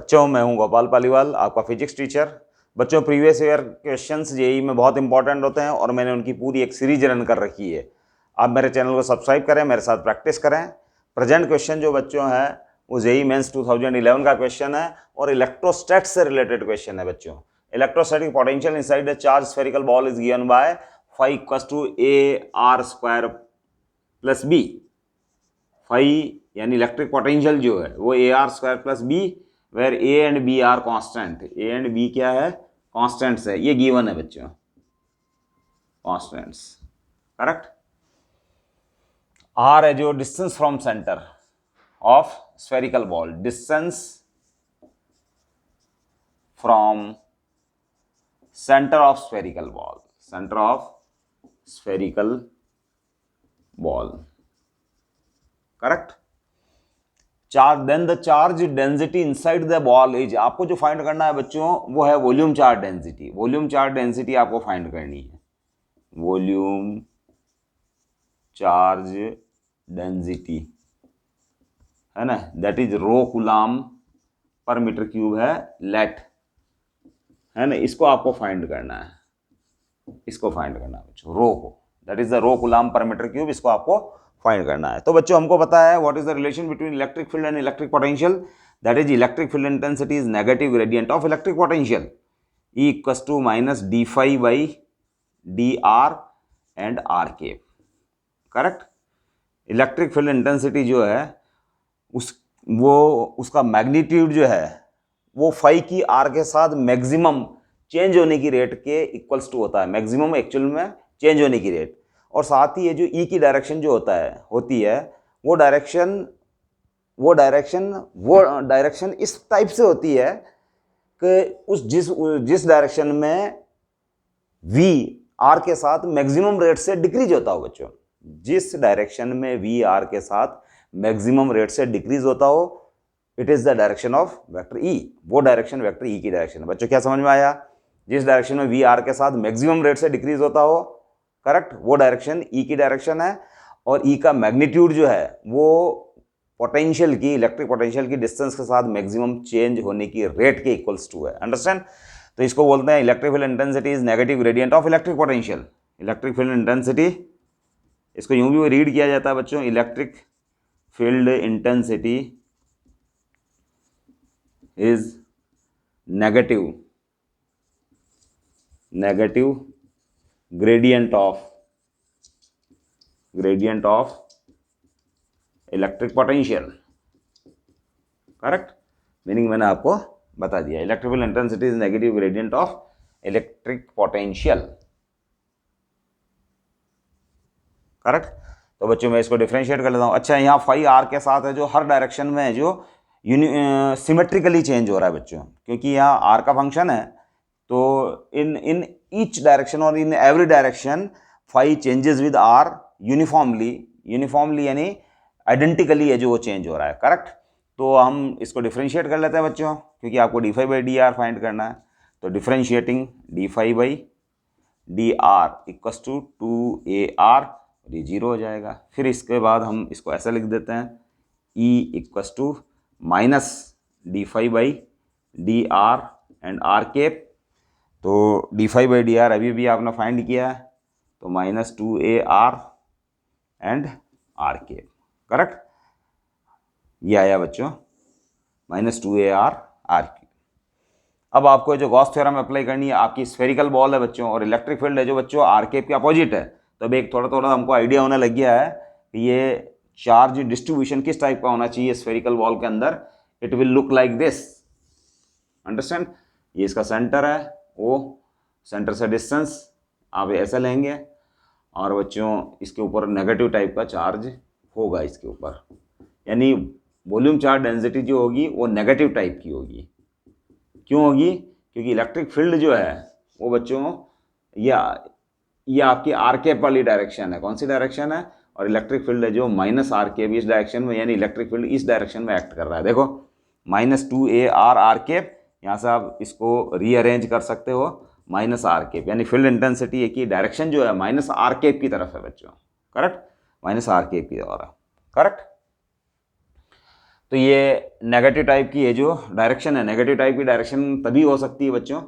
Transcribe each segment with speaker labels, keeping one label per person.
Speaker 1: बच्चों, मैं हूं गोपाल पालीवाल, आपका फिजिक्स टीचर। बच्चों, प्रीवियस ईयर क्वेश्चंस जेईई में बहुत इंपॉर्टेंट होते हैं और मैंने उनकी पूरी एक सीरीज रन कर रखी है। आप मेरे चैनल को सब्सक्राइब करें, मेरे साथ प्रैक्टिस करें। प्रेजेंट क्वेश्चन जो बच्चों है वो जेईई मेंस 2011 का क्वेश्चन है और इलेक्ट्रोस्टैट से रिलेटेड क्वेश्चन है। बच्चों, electrostatic potential inside the charge spherical ball is given by phi = AR² + B। Phi यानी इलेक्ट्रिक पोटेंशियल जो है वो AR² + B, where A and B are constant. A and B क्या है? कॉन्स्टेंट्स है। ये गिवन है बच्चों, कॉन्स्टेंट्स। करेक्ट। R है जो distance from centre of spherical ball, distance from centre of spherical ball, centre of spherical ball. Correct. Charge, then the charge density inside the ball is, आपको जो find करना है बच्चों वो है volume charge density. Volume charge density आपको find करनी है, वॉल्यूम चार्ज डेंसिटी है ना, that is rho coulomb per metre cube है, लेट है ना। इसको आपको फाइंड करना है, इसको फाइंड करना है बच्चों, रो को, that is the rho coulomb per metre cube, इसको आपको फाइंड करना है। तो बच्चों, हमको पता है what is the relation between electric field and electric potential, that is electric field intensity is negative gradient of electric potential, E = -d∅/dr and r cap. Correct. Electric field intensity जो है उसका मैग्नीट्यूड जो है वो phi की are के साथ maximum change होने की रेट के इक्वल्स टू होता है, मैक्सिमम एक्चुअल में चेंज होने की रेट। और साथ ही ये जो ई की डायरेक्शन जो होती है वो डायरेक्शन इस टाइप से होती है कि जिस डायरेक्शन में वी आर के साथ मैक्सिमम रेट से डिक्रीज होता हो बच्चों, जिस डायरेक्शन में वी आर के साथ मैक्सिमम रेट से डिक्रीज होता हो, it is the direction of vector E. वो डायरेक्शन वेक्टर ई की डायरेक्शन है। बच्चों, क्या समझ में आया? जिस डायरेक्शन में वी आर के साथ मैक्सिमम रेट से डिक्रीज होता हो, करेक्ट, वो डायरेक्शन ई की डायरेक्शन है। और ई का मैग्नीट्यूड जो है वो पोटेंशियल की, इलेक्ट्रिक पोटेंशियल की डिस्टेंस के साथ मैक्सिमम चेंज होने की रेट के इक्वल्स टू है। अंडरस्टैंड? तो इसको बोलते हैं electric field intensity is negative gradient of electric potential. Electric field intensity, इसको यूं भी रीड किया जाता है बच्चों, electric field intensity is negative gradient of electric potential. Correct. Meaning मैंने आपको बता दिया, electric field intensity is negative gradient of electric potential. Correct. तो बच्चों, मैं इसको डिफरेंशिएट कर लेता हूं। अच्छा, यहाँ फाई आर के साथ है जो हर डायरेक्शन में जो सिमेट्रिकली चेंज हो रहा है बच्चों, क्योंकि यहाँ आर का फंक्शन है, तो इन ईच डायरेक्शन और in every direction phi changes with r uniformly यानी आइडेंटिकली है जो वो चेंज हो रहा है। करेक्ट। तो हम इसको डिफरेंशिएट कर लेते हैं बच्चों, क्योंकि आपको d∅/dr फाइंड करना है। तो डिफरेंशिएटिंग d∅/dr = 2AR, ये 0 हो जाएगा। फिर इसके बाद हम इसको ऐसा लिख देते हैं, E = -d∅/dr and r cap. तो d∅/dr अभी भी आपने फाइंड किया है, तो -2AR and r cap. Correct. ये आया बच्चों -2AR r केप। अब आपको जो गॉस थ्योरम अप्लाई करनी है, आपकी स्फेरिकल बॉल है बच्चों और इलेक्ट्रिक फील्ड है जो बच्चों आर केप के अपोजिट है। तो अब एक थोड़ा हमको आइडिया होने लग गया है कि ये चार्ज डिस्ट्रीब्यूशन किस टाइप का होना चाहिए स्फेरिकल बॉल के अंदर। It will look like this. Understand? ये इसका सेंटर है, वो सेंटर से डिस्टेंस आप ऐसा लेंगे और बच्चों इसके ऊपर नेगेटिव टाइप का चार्ज होगा इसके ऊपर, यानी वॉल्यूम चार्ज डेंसिटी जो होगी वो नेगेटिव टाइप की होगी। क्यों होगी? क्योंकि इलेक्ट्रिक फील्ड जो है वो बच्चों ये आपकी आर केप वाली डायरेक्शन है। कौन सी डायरेक्शन है? और इलेक्ट्रिक फील्ड है जो -r केप इस डायरेक्शन में, यानी इलेक्ट्रिक फील्ड इस डायरेक्शन में एक्ट कर रहा है। देखो -2AR r केप, यहाँ से आप इसको रीअरेंज कर सकते हो, -r केप, यानी फील्ड इंटेंसिटी की डायरेक्शन जो है -r केप की तरफ है बच्चों। करेक्ट। -r केप की तरफ। करेक्ट। तो ये नेगेटिव टाइप की ये जो डायरेक्शन है, नेगेटिव टाइप की डायरेक्शन तभी हो सकती है बच्चों,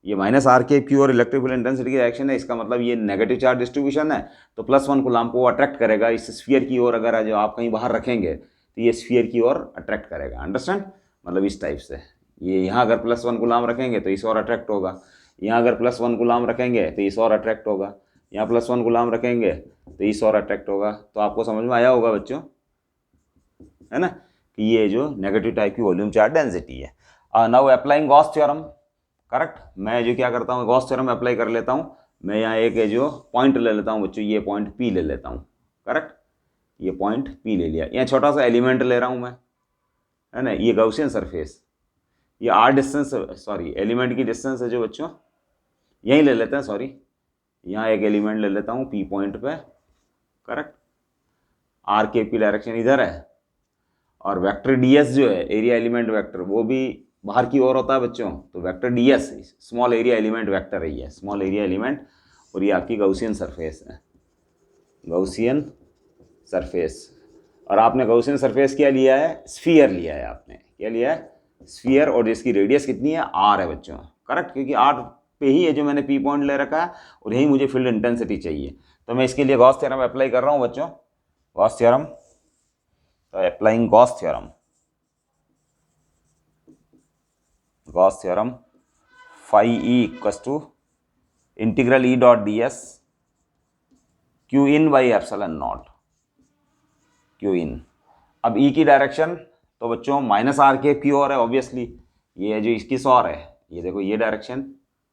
Speaker 1: ये माइनस आर के क्यू और इलेक्ट्रिक फील्ड इंटेंसिटी की डायरेक्शन है, इसका मतलब ये नेगेटिव चार्ज डिस्ट्रीब्यूशन है, तो +1 कूलम्ब को अट्रैक्ट करेगा इस स्फीयर की ओर। अगर जो आप कहीं बाहर रखेंगे तो ये स्फीयर की ओर अट्रैक्ट करेगा। अंडरस्टैंड? मतलब इस टाइप से ये यहाँ अगर +1 कूलम्ब रखेंगे तो इस ओर अट्रैक्ट होगा, यहाँ अगर +1 कूलम्ब रखेंगे तो इस ओर अट्रैक्ट होगा, यहाँ +1 कूलम्ब रखेंगे तो इस ओर अट्रैक्ट होगा। तो आपको समझ में आया होगा बच्चों, है ना, कि ये जो नेगेटिव टाइप की वॉल्यूम चार्ज डेंसिटी है। Now applying Gauss theorem, correct. मैं जो क्या करता हूँ, गॉस थ्योरम अप्लाई कर लेता हूँ। मैं यहाँ एक जो पॉइंट ले लेता हूँ बच्चों, ये पॉइंट P ले लेता हूँ, करेक्ट। ये पॉइंट P ले लिया, यहाँ छोटा सा एलिमेंट ले रहा हूँ मैं, है ना, ये गॉसियन सरफेस, ये R डिस्टेंस, सॉरी एलिमेंट की डिस्टेंस है जो बच्चों, यहीं ले लेते हैं, सॉरी यहाँ एक एलिमेंट ले लेता हूँ P पॉइंट पे, करेक्ट। R के P डायरेक्शन इधर है, और वेक्टर ds जो है एरिया एलिमेंट वेक्टर, वो भी बाहर की ओर होता है बच्चों। तो vector ds small area element vector है, ये स्मॉल एरिया एलिमेंट, और ये आपकी गॉसियन सरफेस है, गॉसियन सरफेस। और आपने गॉसियन सरफेस क्या लिया है, स्फीयर लिया है, आपने क्या लिया है, स्फीयर, और जिसकी रेडियस कितनी है, r है बच्चों, करेक्ट, क्योंकि r पे ही है जो मैंने P पॉइंट ले रखा है, और यही मुझे फील्ड इंटेंसिटी चाहिए। तो मैं इसके लिए गॉस थ्योरम अप्लाई कर रहा हूँ बच्चों, गॉस थ्योरम। तो applying Gauss theorem, Gauss theorem, phi E equals to integral E dot ds Q in by epsilon naught, Q in. अब E की डायरेक्शन तो बच्चों माइनस आर के की ओर है ऑब्वियसली, ये जो इसकी ओर है, ये देखो ये डायरेक्शन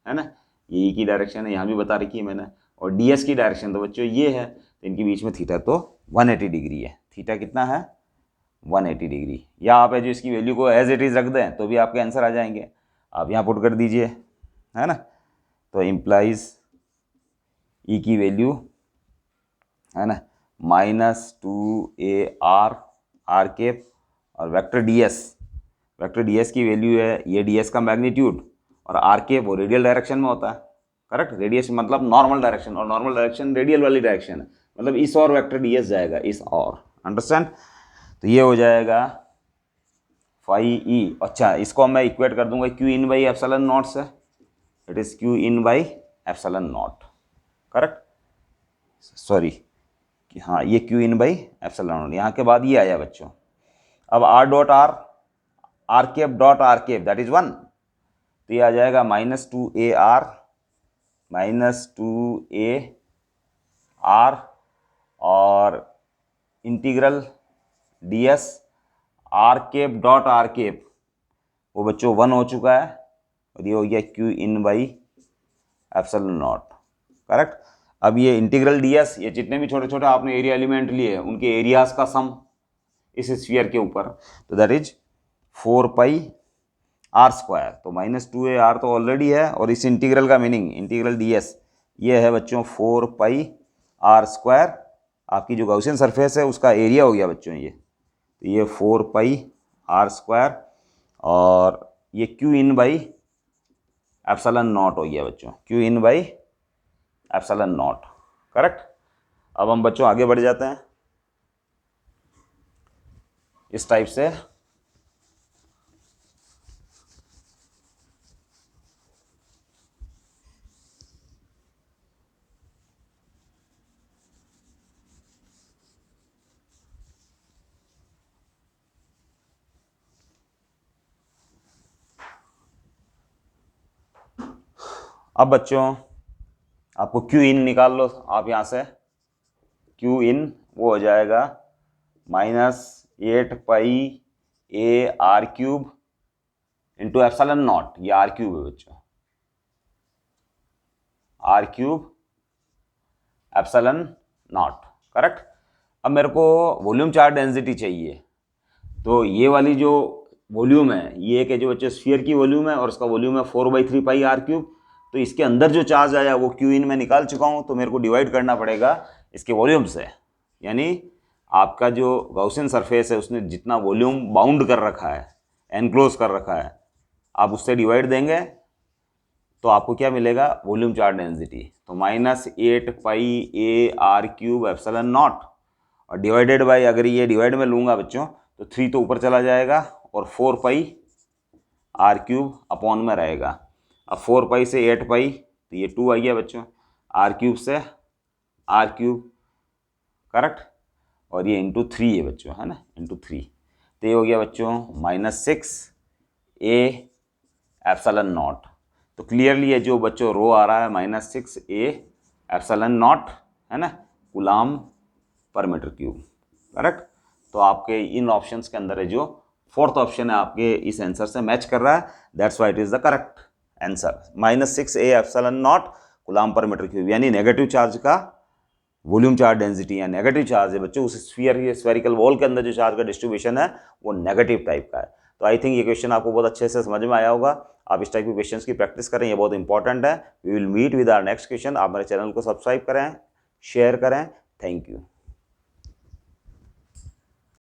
Speaker 1: है ना, ये E की डायरेक्शन है, यहाँ भी बता रखी है मैंने। और ds की डायरेक्शन तो बच्चों ये है, तो इनके बीच में थीटा तो 180 डिग्री है। थीटा कितना है, 180 डिग्री। या आप जो इसकी वैल्यू को एज इट इज़ रख दें तो भी आपके आंसर आ जाएंगे, आप यहाँ पुट कर दीजिए, है ना। तो इम्प्लाइज E की वैल्यू, है ना, -2AR आर केप, और वेक्टर ds की वैल्यू है, ये ds का मैग्नीट्यूड, और आर केप वो रेडियल डायरेक्शन में होता है, करेक्ट। रेडियस मतलब नॉर्मल डायरेक्शन, और नॉर्मल डायरेक्शन रेडियल वाली डायरेक्शन है, मतलब इस और वेक्टर ds जाएगा इस और, अंडरस्टैंड। तो ये हो जाएगा phi E। अच्छा, इसको मैं इक्वेट कर दूंगा Q in by epsilon naught से, it is Q in by epsilon naught, correct, sorry, हाँ ये Q in by epsilon naught. यहाँ के बाद ये आया बच्चों, अब R dot r cap dot r cap that is 1, तो ये आ जाएगा -2AR -2AR, और integral ds r cap dot r cap वो बच्चों 1 हो चुका है, और ये हो गया Q in by epsilon naught, correct. अब ये इंटीग्रल ds, ये जितने भी छोटे छोटे आपने एरिया एलिमेंट लिए हैं उनके एरियाज का सम इस स्फीयर के ऊपर, तो दैट इज 4πr²। तो -2AR तो ऑलरेडी है, और इस इंटीग्रल का मीनिंग, इंटीग्रल ds ये है बच्चों 4πr²। आपकी जो गॉसियन सरफेस है उसका एरिया हो गया बच्चों ये, तो ये 4πr², और ये Q in by epsilon not हो गया बच्चों, Q in by epsilon naught, correct. अब हम बच्चों आगे बढ़ जाते हैं इस टाइप से। अब बच्चों आपको Q इन निकाल लो आप यहाँ से, Q इन वो हो जाएगा -8πAR³ इंटू एप्सिलॉन नॉट, ये R³ है बच्चों, R³ एप्सिलॉन नॉट, करेक्ट। अब मेरे को वॉल्यूम चार्ज डेंसिटी चाहिए, तो ये वाली जो वॉल्यूम है, ये एक जो बच्चे स्फीयर की वॉल्यूम है, और उसका वॉल्यूम है 4/3πR³। तो इसके अंदर जो चार्ज आया वो Q इन में निकाल चुका हूँ, तो मेरे को डिवाइड करना पड़ेगा इसके वॉल्यूम से, यानी आपका जो गॉसियन सरफेस है उसने जितना वॉल्यूम बाउंड कर रखा है, एनक्लोज कर रखा है, आप उससे डिवाइड देंगे तो आपको क्या मिलेगा, वॉल्यूम चार्ज डेंसिटी। तो -8πAR³ एप्सिलॉन नॉट, और डिवाइडेड बाय, अगर ये डिवाइड में लूँगा बच्चों तो 3 तो ऊपर चला जाएगा और 4 पाई आर क्यूब अपॉन में रहेगा। अब 4 पाई से 8 पाई तो ये 2 आ गया बच्चों, आर क्यूब से आर क्यूब, करेक्ट, और ये इंटू 3 है बच्चों, है ना, इंटू 3। तो ये हो गया बच्चों -6a एप्सिलॉन नॉट। तो क्लियरली ये जो बच्चों रो आ रहा है -6a एप्सिलॉन नॉट, है ना, कूलाम पर मीटर क्यूब, करेक्ट। तो आपके इन ऑप्शंस के अंदर है जो फोर्थ ऑप्शन है आपके इस आंसर से मैच कर रहा है, that's why it is the correct answer. -6a epsilon not coulomb पर मीटर क्यूब, यानी नेगेटिव चार्ज का वॉल्यूम चार्ज डेंसिटी या नेगेटिव चार्ज है बच्चों, उस स्फेरिकल वॉल के अंदर जो चार्ज का डिस्ट्रीब्यूशन है वो नेगेटिव टाइप का है। तो आई थिंक ये क्वेश्चन आपको बहुत अच्छे से समझ में आया होगा। आप इस टाइप के क्वेश्चंस की प्रैक्टिस करें, ये बहुत इंपॉर्टेंट है। We will meet with our next question. आप मेरे चैनल को सब्सक्राइब करें, शेयर करें। Thank you.